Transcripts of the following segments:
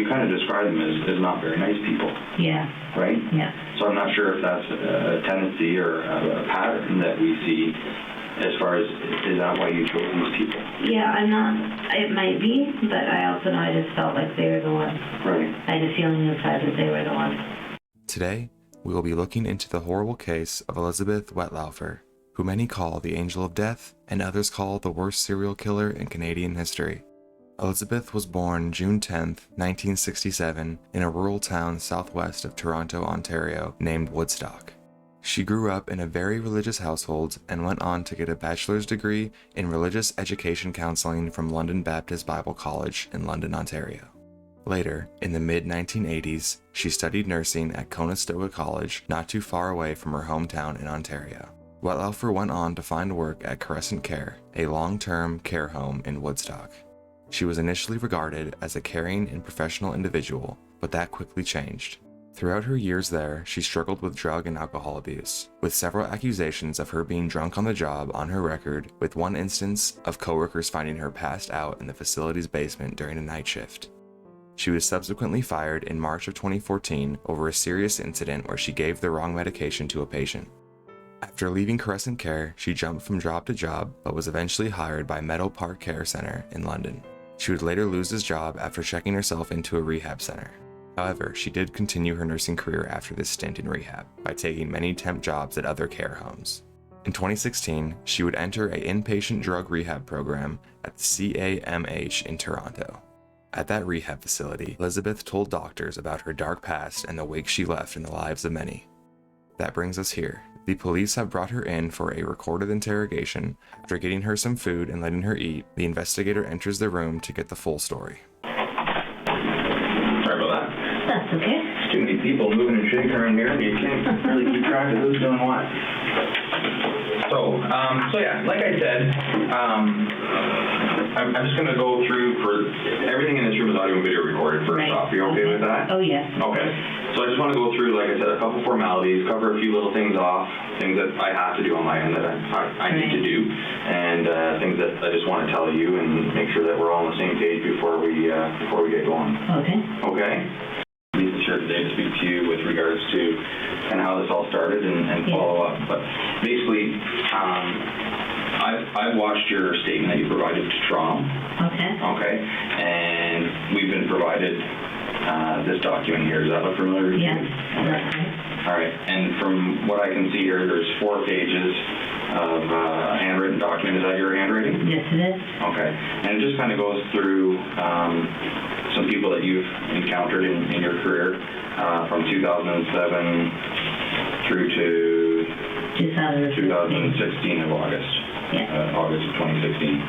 you kind of describe them as not very nice people. Yeah. Right? Yeah. So I'm not sure if that's a tendency or a pattern that we see as far as, is that why you chose these people? Yeah, I'm not, it might be, but I also know I just felt like they were the ones. Right. I had a feeling inside that they were the ones. Today, we will be looking into the horrible case of Elizabeth Wettlaufer, who many call the Angel of Death and others call the worst serial killer in Canadian history. Elizabeth was born June 10, 1967, in a rural town southwest of Toronto, Ontario, named Woodstock. She grew up in a very religious household and went on to get a bachelor's degree in religious education counseling from London Baptist Bible College in London, Ontario. Later, in the mid-1980s, she studied nursing at Conestoga College, not too far away from her hometown in Ontario. Wettlaufer went on to find work at Crescent Care, a long-term care home in Woodstock. She was initially regarded as a caring and professional individual, but that quickly changed. Throughout her years there, she struggled with drug and alcohol abuse, with several accusations of her being drunk on the job on her record, with one instance of coworkers finding her passed out in the facility's basement during a night shift. She was subsequently fired in March of 2014 over a serious incident where she gave the wrong medication to a patient. After leaving Crescent Care, she jumped from job to job, but was eventually hired by Meadow Park Care Centre in London. She would later lose this job after checking herself into a rehab center. However, she did continue her nursing career after this stint in rehab by taking many temp jobs at other care homes. In 2016, she would enter an inpatient drug rehab program at the CAMH in Toronto. At that rehab facility, Elizabeth told doctors about her dark past and the wake she left in the lives of many. That brings us here. The police have brought her in for a recorded interrogation. After getting her some food and letting her eat, the investigator enters the room to get the full story. Sorry about that. That's okay. There's too many people moving and shaking around here, and you can't really keep track of who's doing what. So yeah, like I said, I'm just going to go through for everything in this room is audio and video recorded first off. Are you okay with that? Oh, yes. Okay. So I just want to go through, like I said, a couple formalities, cover a few little things off, things that I have to do on my end that I need to do, and things that I just want to tell you and make sure that we're all on the same page before we get going. Okay. Okay. Lisa's here today to speak to you with regards to kind of how this all started and follow up. But basically, I've watched your statement that you provided to Toronto. Okay. Okay. And we've been provided this document here. Does that look familiar to you? Yes. Okay. All right. And from what I can see here, there's 4 pages of a handwritten document. Is that your handwriting? Yes, it is. Okay. And it just kind of goes through some people that you've encountered in your career from 2007 through to 2016 of August. Yeah. August of 2016.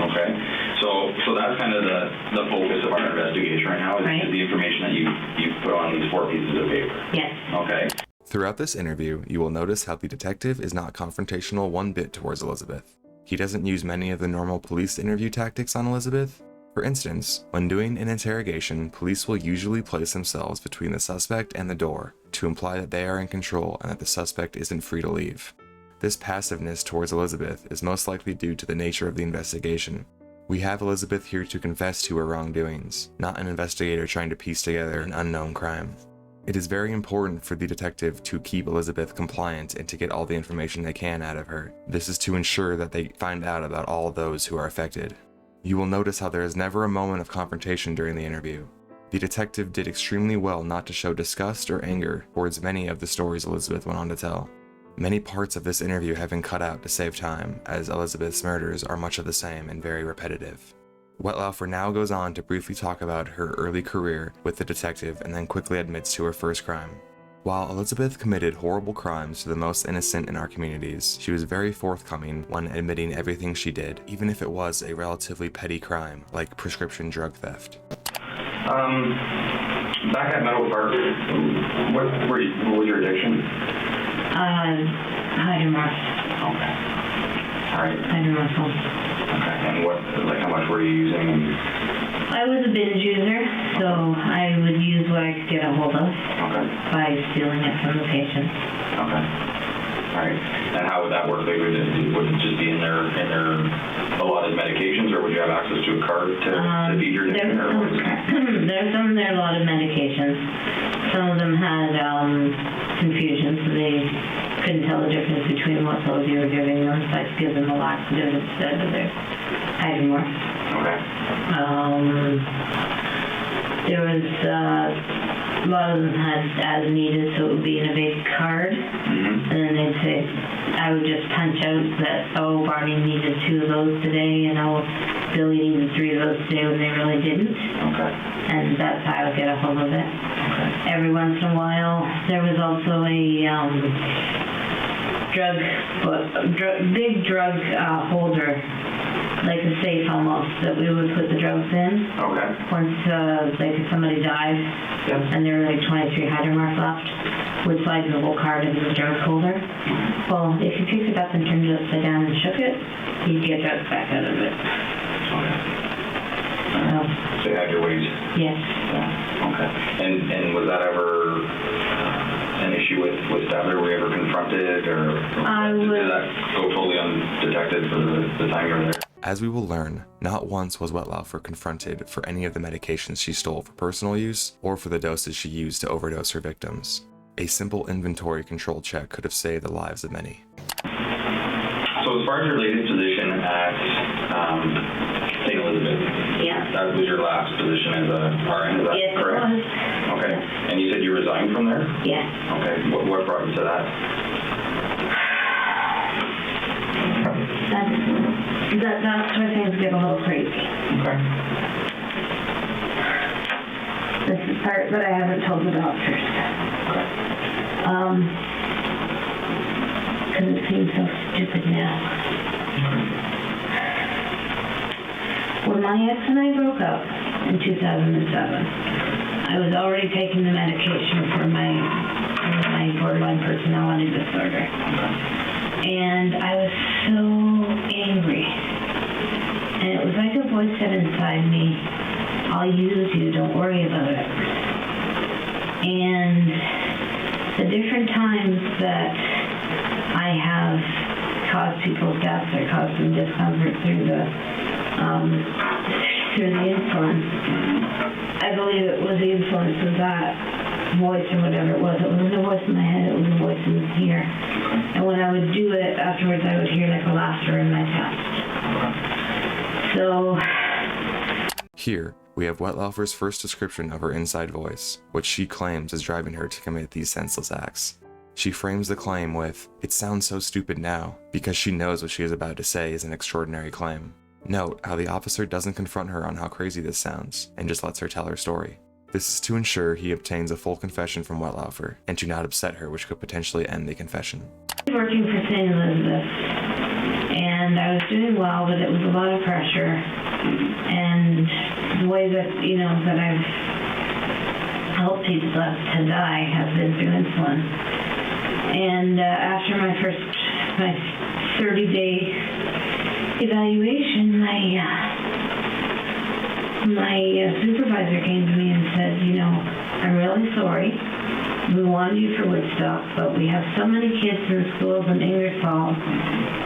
Okay. So that's kind of the focus of our investigation right now is the information that you've put on these 4 pieces of paper. Yes. Okay. Throughout this interview, you will notice how the detective is not confrontational one bit towards Elizabeth. He doesn't use many of the normal police interview tactics on Elizabeth. For instance, when doing an interrogation, police will usually place themselves between the suspect and the door to imply that they are in control and that the suspect isn't free to leave. This passiveness towards Elizabeth is most likely due to the nature of the investigation. We have Elizabeth here to confess to her wrongdoings, not an investigator trying to piece together an unknown crime. It is very important for the detective to keep Elizabeth compliant and to get all the information they can out of her. This is to ensure that they find out about all those who are affected. You will notice how there is never a moment of confrontation during the interview. The detective did extremely well not to show disgust or anger towards many of the stories Elizabeth went on to tell. Many parts of this interview have been cut out to save time, as Elizabeth's murders are much of the same and very repetitive. Wettlaufer now goes on to briefly talk about her early career with the detective and then quickly admits to her first crime. While Elizabeth committed horrible crimes to the most innocent in our communities, she was very forthcoming when admitting everything she did, even if it was a relatively petty crime, like prescription drug theft. Back at Meadow Park, what was your addiction? Hydromark. Okay. All right. Hydromorphone. Okay. And how much were you using? I was a binge user, so I would use what I could get a hold of Okay. by stealing it from the patient. Okay. All right. And how would that work? Like, would it just be in their allotted medications, or would you have access to a card to feed your There's some of their allotted medications. Some of them had confusion, so they couldn't tell the difference between what those you were giving them, so I'd give them a laxative instead of their Hydromorph. Okay. There was a lot of them had as needed, so it would be in a big card, and then they'd say, I would just punch out that, oh, Barney needed 2 of those today, and oh, Billy needed 3 of those today when they really didn't. Okay. And that's how I would get a hold of it. Okay. Every once in a while, there was also a big drug holder, like a safe almost, that we would put the drugs in. Okay. Once, like if somebody died, and there were like 23 Hydromorph left, would slide the whole card into the drug holder. Well, if you picked it up and turned it upside down and shook it, you'd get drugs back out of it. Okay. So you had your ways. Yes. Yeah. Okay. And was that ever an issue with Stabler? Were you ever confronted, or did that go totally undetected for the time you were there? As we will learn, not once was Wettlaufer confronted for any of the medications she stole for personal use or for the doses she used to overdose her victims. A simple inventory control check could have saved the lives of many. So as far as your latest position at St. Elizabeth, that was your last position as a RN, is that Yes, correct? It was. Okay. And you said you resigned from there? Yes. Okay. What brought you to that? That's where things get a little crazy. Okay. This is the part that I haven't told the doctors. Okay. Because it seems so stupid now. When my ex and I broke up in 2007, I was already taking the medication for my borderline personality disorder. And I was so angry. And it was like a voice said inside me, I'll use you, don't worry about it. And the different times that I have caused people's deaths or caused them discomfort through the influence, I believe it was the influence of that voice or whatever it was. It wasn't a voice in my head, it was a voice in here. And when I would do it, afterwards I would hear like a laughter in my chest. So... Here, we have Wettlaufer's first description of her inside voice, which she claims is driving her to commit these senseless acts. She frames the claim with, "It sounds so stupid now," because she knows what she is about to say is an extraordinary claim. Note how the officer doesn't confront her on how crazy this sounds, and just lets her tell her story. This is to ensure he obtains a full confession from Wettlaufer, and to not upset her, which could potentially end the confession. I was working for St. Elizabeth, and I was doing well, but it was a lot of pressure. And the way that, that I've helped people to die has been through insulin. And after my 30-day evaluation, my supervisor came to me and said, I'm really sorry. We wanted you for Woodstock, but we have so many kids in schools in Ingersoll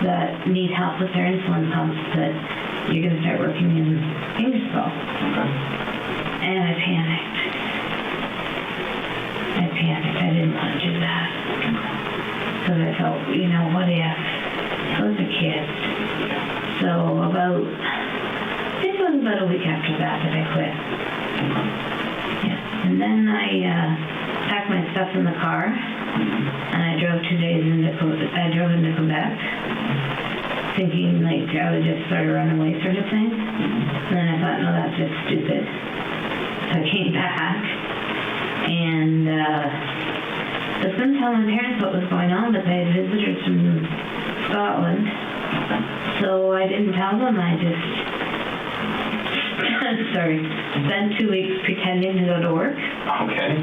that need help with their insulin pumps that you're going to start working in Ingersoll. Okay. And I panicked. I didn't want to do that. Because I felt, what if? Those are kids. So it was about a week after that I quit. Yeah. And then I packed my stuff in the car, and I drove 2 days into Quebec, thinking like I would just sort of run away sort of thing. And then I thought, no, that's just stupid. So I came back, and I was going to tell my parents what was going on, but they had visitors from Scotland. So I didn't tell them. I just, spent 2 weeks pretending to go to work. Okay.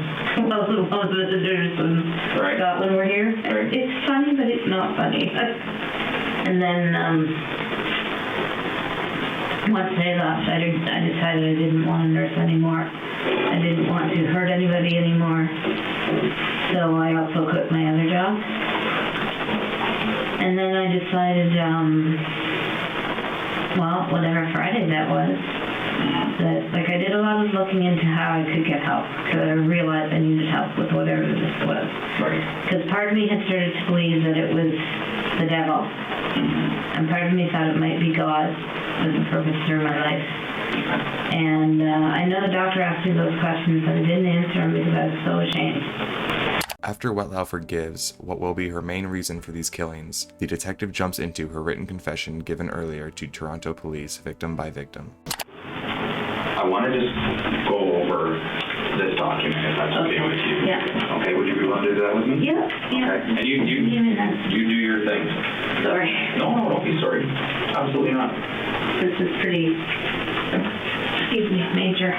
Well, the visitors from Scotland were here. Right. It's funny, but it's not funny. And then once they left, I decided I didn't want to nurse anymore. I didn't want to hurt anybody anymore. So I also quit my other job. And then I decided, well, whatever Friday that was, that, like, I did a lot of looking into how I could get help, because I realized I needed help with whatever this was. Right. Because part of me had started to believe that it was the devil, and part of me thought it might be God with a purpose through my life. And I know the doctor asked me those questions, and I didn't answer them because I was so ashamed. After Wettlaufer gives what will be her main reason for these killings, the detective jumps into her written confession given earlier to Toronto police, victim by victim. I want to just go over this document, if that's okay with you. Yeah. Okay, would you be willing to do that with me? Yeah, yeah. Okay, and you do your thing. Sorry. No, don't be sorry. Absolutely not. This is pretty, excuse me, major.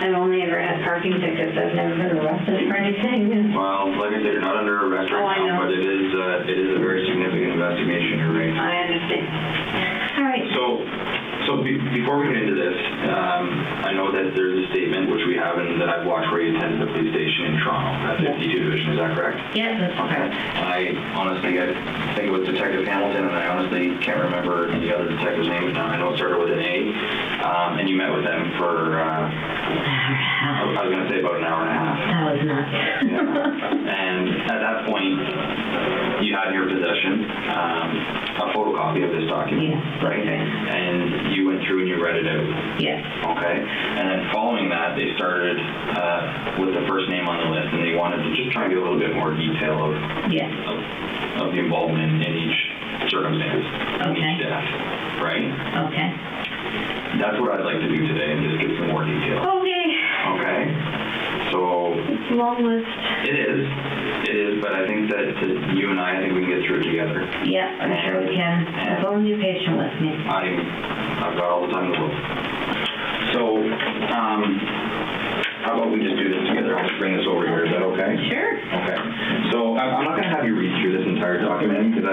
I've only ever had parking tickets. I've never been arrested for anything. Well, like I said, you're not under arrest right Oh, I now, know. but it is a very significant investigation. You're right. I understand. All right. Before we get into this, I know that there's a statement which we have and that I've watched where you attended the police station in Toronto at 52 Division. Is that correct? Yeah, that's Okay. correct. I think it was Detective Hamilton, and I honestly can't remember the other detective's name, but now I know it started with an A. And you met with them for, I was going to say about an hour and a half. That was nuts. Yeah. And at that point, you had in your possession a photocopy of this document, Yes. right? And you went through and you read it out. Yes. Okay. And then following that, they started with the first name on the list, and they wanted to just try and get a little bit more detail of Yes. of the involvement in each circumstance, in Okay. each death, right? Okay. That's what I'd like to do today, and just get some more detail. Okay. Okay. So It's a long list. it is, but I think that you and I think we can get through it together. Yeah, I'm sure we can. As long as you're patient with me. I've got all the time in the world. So, how about we just do this together? I'll just bring this over here. Is that okay? Sure. Okay. So I'm not going to have you read through this entire document because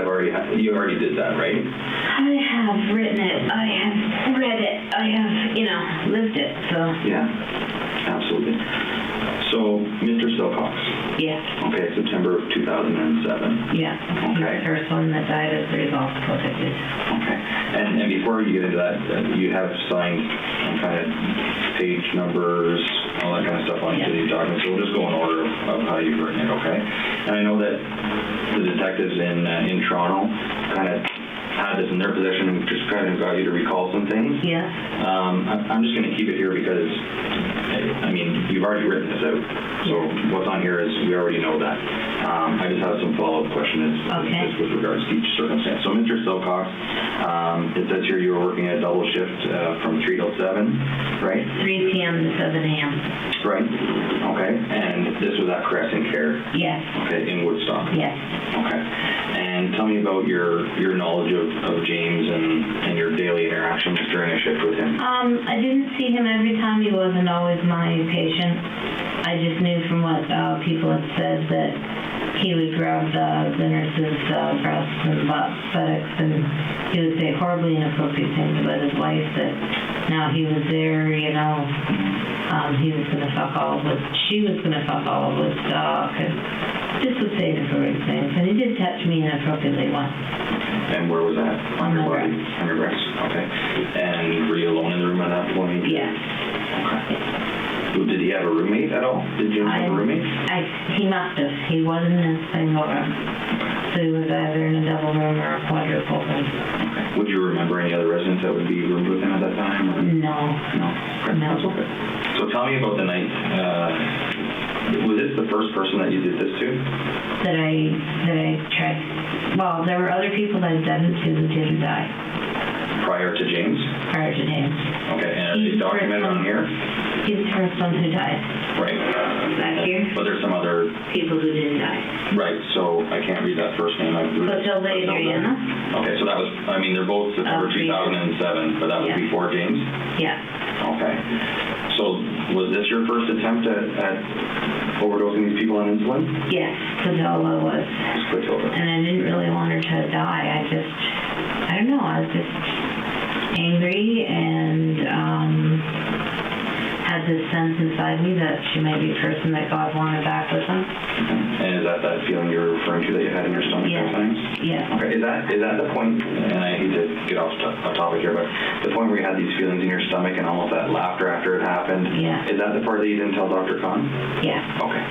you already did that, right? I have written it. I have read it. I have, lived it. So, Yeah. Absolutely. So, Mr. Silcox. yeah. Okay, September of 2007. Yeah. He's Okay. the first one that died as a result of what I did. Okay. And before you get into that, you have signed some kind of page numbers, all that kind of stuff on each of these documents. So we'll just go in order of how you've written it, okay? And I know that the detectives in Toronto kind of had this in their possession and just kind of got you to recall some things. Yeah. I'm just going to keep it here because, I mean, you've already written this out. So what's on here is we already know that. I just have some follow-up questions with regards to each circumstance. So Mr. Silcox, it says here you were working a double shift from 3 till 7, right? 3 p.m. to 7 a.m. Right. Okay. And this was at Crescent Care. Yes. Okay, in Woodstock. Yes. Okay. And tell me about your knowledge of James and your daily interactions during a shift with him. I didn't see him every time. He wasn't always my patient. I just knew from what people had said that he would grab the nurse's breasts and buttocks, and he would say horribly inappropriate things about his wife, that now he was there, he was going to fuck all of she was going to fuck all of Woodstock, and just would say inappropriate things. And he did touch me inappropriately once. And where was that? On my breast. On your breast. Okay. And were you alone in the room at that point? Yes. Okay. Did he have a roommate at all? Did James have a roommate? He must have. He wasn't in a single room. So he was either in a double room or a quadruple room. Okay. Would you remember any other residents that would be roomed with him at that time? Or? No. No. Okay. No. That's okay. So tell me about the night. Was this the first person that you did this to? That I tried. Well, there were other people that I'd done it to who didn't die. Prior to James? Prior to James. Okay, and are they documented on here? He's the first one who died. Right. Back here. But there's some other... People who didn't die. Right, so I can't read that first name. Clotilda Adriana. Okay, so that was, they're both September 2007, but that was before James? Yeah. Okay. So was this your first attempt at overdosing these people on insulin? Yes, Clotilda was. Clotilda. And I didn't really want her to die. I don't know, I was just angry and had this sense inside me that she might be a person that God wanted back with him. And is that feeling you're referring to that you had in your stomach Yeah. sometimes? Yeah. Okay, is that the point, and I hate to get off topic here, but the point where you had these feelings in your stomach and almost that laughter after it happened, Yeah. is that the part that you didn't tell Dr. Khan? Yeah. Okay,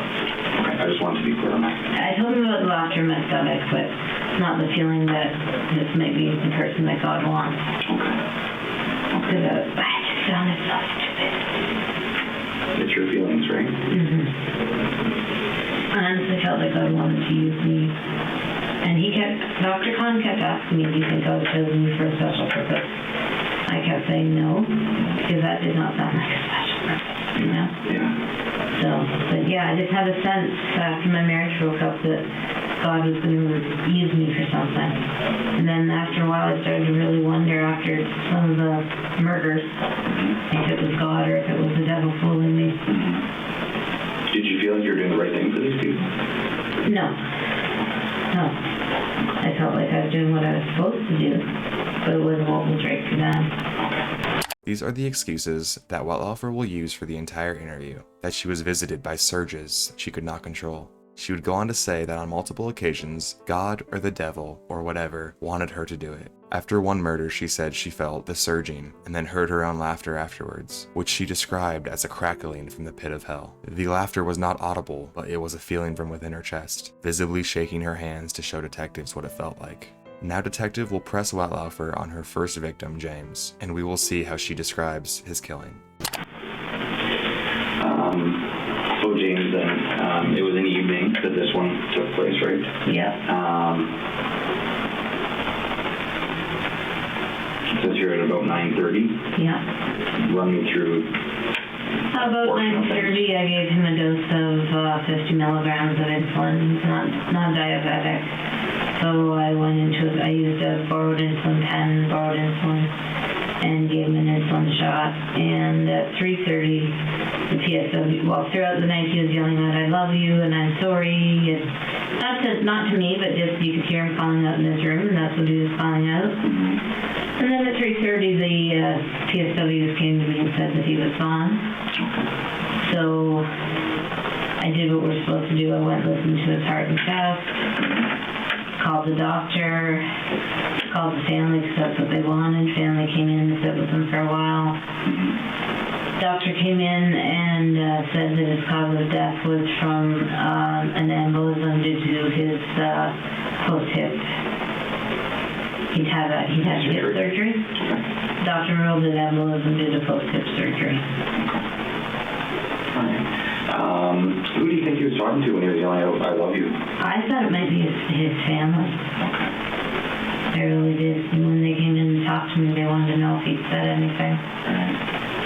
I just wanted to be clear on that. I told him about the laughter in my stomach, but not the feeling that this might be the person that God wants. Okay. Because I just found it so stupid. It's your feelings, right? I honestly felt like God wanted to use me. And Dr. Khan kept asking me, do you think God chose me for a special purpose? I kept saying no, because that did not sound like a special purpose, you know? Yeah. So, but yeah, I just had a sense after my marriage broke up that God was going to use me for something. And then after a while, I started to really wonder after some of the murders if it was God or if it was the devil fooling me. Did you feel like you were doing the right thing for these people? No. I felt like I was doing what I was supposed to do, but it wasn't what was right for them. These are the excuses that Wettlaufer will use for the entire interview, that she was visited by surges she could not control. She would go on to say that on multiple occasions, God or the devil or whatever wanted her to do it. After one murder, she said she felt the surging and then heard her own laughter afterwards, which she described as a crackling from the pit of hell. The laughter was not audible, but it was a feeling from within her chest, visibly shaking her hands to show detectives what it felt like. Now Detective will press Wettlaufer on her first victim, James, and we will see how she describes his killing. So James, then, it was an evening that this one took place, right? Yep. It says here at about 9:30. Yeah. Run me through. About 9:30, I gave him a dose of 50 milligrams of insulin. He's not diabetic. So I used a borrowed insulin pen, borrowed insulin, and gave him an insulin shot. And at 3:30, the PSW, throughout the night he was yelling out, "I love you," and "I'm sorry." And not to me, but just you could hear him calling out in his room, and that's what he was calling out. And then at 3:30, the PSWs came to me and said that he was gone. So I did what we're supposed to do. I went and listened to his heart and chest, called the doctor, called the family because that's what they wanted. Family came in and sit with him for a while. Doctor came in and said that his cause of death was from an embolism due to his post-hip. He'd had hip surgery. Doctor ruled it embolism due to post-hip surgery. Who do you think he was talking to when he was yelling out, "I love you"? I thought it might be his family. I really did. And when they came in and talked to me, they wanted to know if he'd said anything.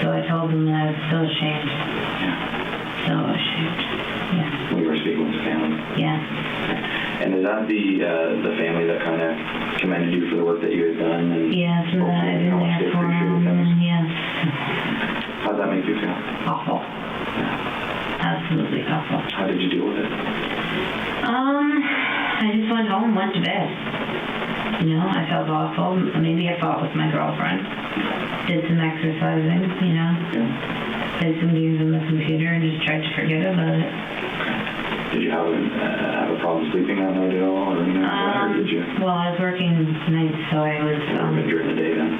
So I told them that I was so ashamed. So ashamed. Yeah. When you were speaking with the family? Yeah. And is that the family that kind of commended you for the work that you had done? And Yes, and that I've been there for them, and yes. How'd that make you feel? Awful. Absolutely awful. How did you deal with it? I just went home, went to bed. You know, I felt awful. Maybe I fought with my girlfriend. Did some exercising, you know. Yeah. Played some games on the computer and just tried to forget about it. Did you have a problem sleeping that night at all, or anything like that, or did you? Well, I was working nights, so I was. During the day then?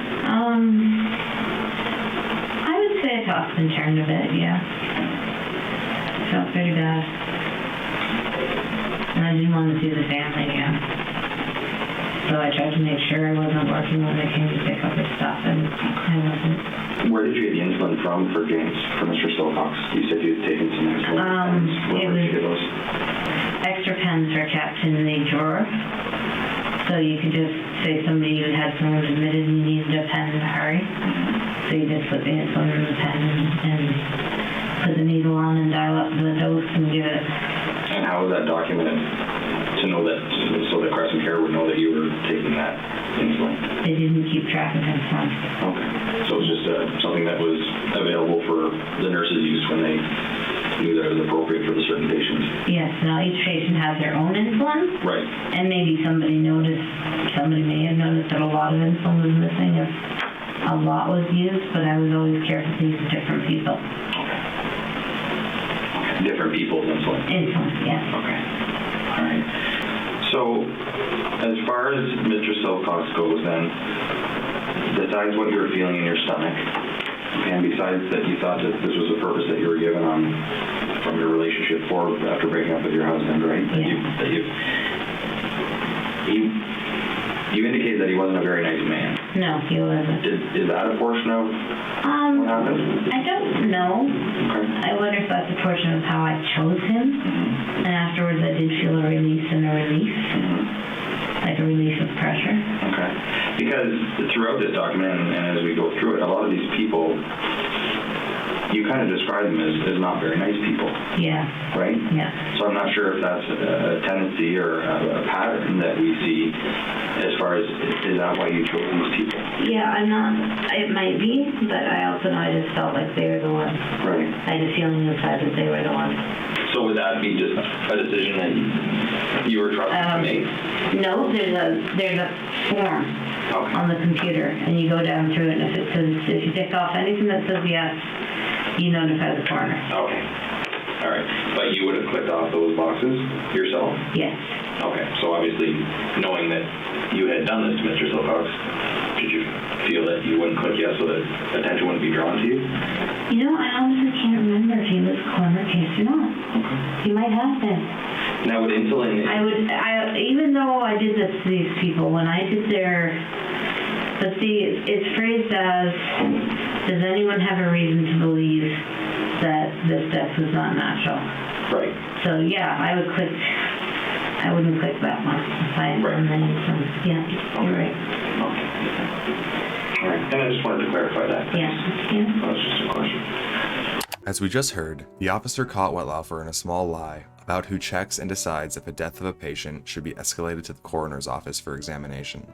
I would say I tossed and turned a bit, yeah. Felt pretty bad. And I didn't want to see the family again. So I tried to make sure I wasn't working when they came to pick up his stuff, and I wasn't. Where did you get the insulin from for James, for Mr. Silcox? You said you had taken some insulin pens. Where did you get those? Extra pens were kept in the drawer. So you could just say somebody you had someone admitted and you needed a pen in a hurry. So you just put the insulin in the pen and put the needle on and dial up the dose and give it. And how was that documented? To know that, so that Crescent Care would know that you were taking that insulin? They didn't keep track of insulin. Okay. So it was just something that was available for the nurses' use when they knew that it was appropriate for the certain patients? Yes. Now each patient has their own insulin. Right. And maybe somebody may have noticed that a lot of insulin was missing if a lot was used, but I was always careful to use different people. Okay. different people's insulin. Insulin, yes. Okay. All right. So, as far as Mr. Silcox goes then, besides what you were feeling in your stomach, and besides that you thought that this was a purpose that you were given on from your relationship forward after breaking up with your husband, right? You indicated that he wasn't a very nice man. No, he wasn't. Is that a portion of what happened? I don't know. Okay. I wonder if that's a portion of how I chose him. Mm-hmm. And afterwards I did feel a release and a relief. Mm-hmm. Like a relief of pressure. Okay. Because throughout this document, and as we go through it, a lot of these people, you kind of describe them as not very nice people. Yeah. Right? Yeah. So I'm not sure if that's a tendency or a pattern that we see as far as, is that why you chose these people? Yeah, I'm not, it might be, but I also know I just felt like they were the ones. Right. I had a feeling inside that they were the ones. So would that be just a decision that you were trusted to make? No, there's a form on the computer, and you go down through it, and if you tick off anything that says yes, you notify the coroner. Okay. All right. But you would have clicked off those boxes yourself? Yes. Okay. So obviously, knowing that you had done this to Mr. Silcox, did you feel that you wouldn't click yes so that attention wouldn't be drawn to you? You know, I honestly can't remember if he was coroner case or not. Okay. He might have been. Now with insulin... Even though I did this to these people, when I did their... But see, it's phrased as, does anyone have a reason to believe that this death was not natural? Right. So yeah, I wouldn't click that one. If I had done anything. Yeah, you're right. Okay. All right. And I just wanted to clarify that. Yeah. That was just a question. As we just heard, the officer caught Wettlaufer in a small lie about who checks and decides if a death of a patient should be escalated to the coroner's office for examination.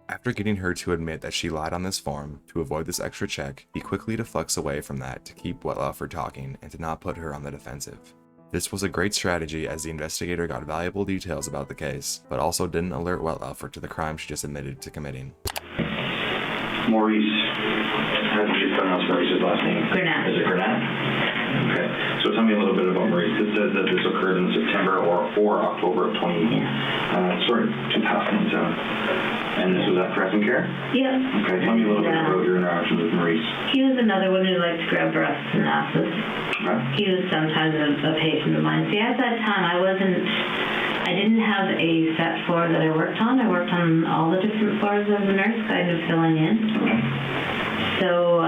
After getting her to admit that she lied on this form to avoid this extra check, he quickly deflects away from that to keep Wettlaufer talking and to not put her on the defensive. This was a great strategy as the investigator got valuable details about the case, but also didn't alert Wettlaufer to the crime she just admitted to committing. Maurice, how did you pronounce Maurice's last name? Grenat. Is it Grenat? Okay. So tell me a little bit about Maurice. This says that this occurred in September or October of 2007. And this was at Crescent Care? Yep. Okay. Tell me a little bit about your interactions with Maurice. He was another one who liked to grab breasts and asses. Okay. He was sometimes a patient of mine. See, at that time, I didn't have a set floor that I worked on. I worked on all the different floors as a nurse, kind of filling in. Okay. So,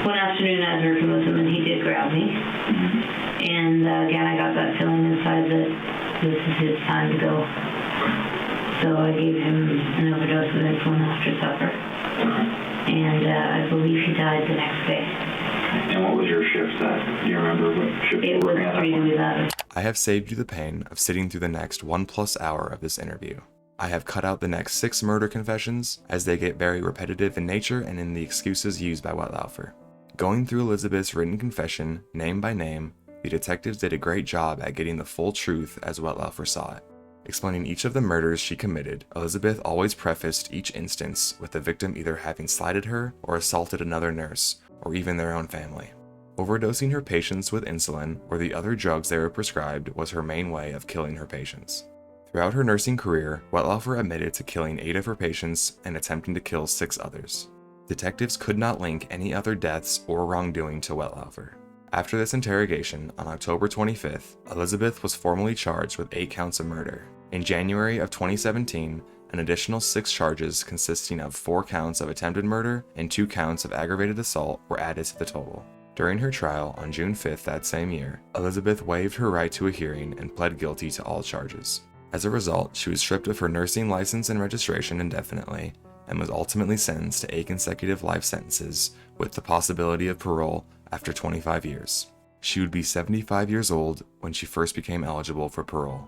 one afternoon I was working with him and he did grab me. And again, I got that feeling inside that this is his time to go. So I gave him an overdose of insulin after supper. And I believe he died the next day. And what was your shift that? Do you remember what shift you It were was working at? 3 to 11. I have saved you the pain of sitting through the next 1+ hour of this interview. I have cut out the next 6 murder confessions, as they get very repetitive in nature and in the excuses used by Wettlaufer. Going through Elizabeth's written confession, name by name, the detectives did a great job at getting the full truth as Wettlaufer saw it. Explaining each of the murders she committed, Elizabeth always prefaced each instance with the victim either having slighted her or assaulted another nurse, or even their own family. Overdosing her patients with insulin or the other drugs they were prescribed was her main way of killing her patients. Throughout her nursing career, Wettlaufer admitted to killing 8 of her patients and attempting to kill 6 others. Detectives could not link any other deaths or wrongdoing to Wettlaufer. After this interrogation, on October 25th, Elizabeth was formally charged with 8 counts of murder. In January of 2017, an additional 6 charges consisting of 4 counts of attempted murder and 2 counts of aggravated assault were added to the total. During her trial on June 5th that same year, Elizabeth waived her right to a hearing and pled guilty to all charges. As a result, she was stripped of her nursing license and registration indefinitely, and was ultimately sentenced to 8 consecutive life sentences with the possibility of parole after 25 years. She would be 75 years old when she first became eligible for parole.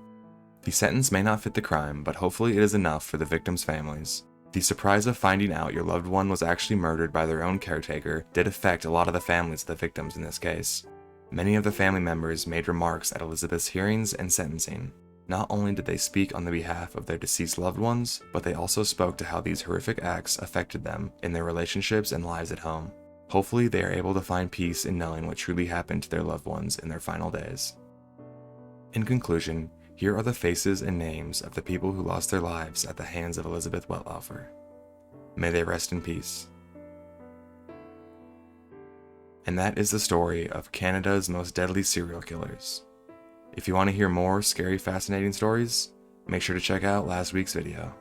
The sentence may not fit the crime, but hopefully it is enough for the victims' families. The surprise of finding out your loved one was actually murdered by their own caretaker did affect a lot of the families of the victims in this case. Many of the family members made remarks at Elizabeth's hearings and sentencing. Not only did they speak on the behalf of their deceased loved ones, but they also spoke to how these horrific acts affected them in their relationships and lives at home. Hopefully, they are able to find peace in knowing what truly happened to their loved ones in their final days. In conclusion, here are the faces and names of the people who lost their lives at the hands of Elizabeth Wettlaufer. May they rest in peace. And that is the story of Canada's most deadly serial killers. If you want to hear more scary, fascinating stories, make sure to check out last week's video.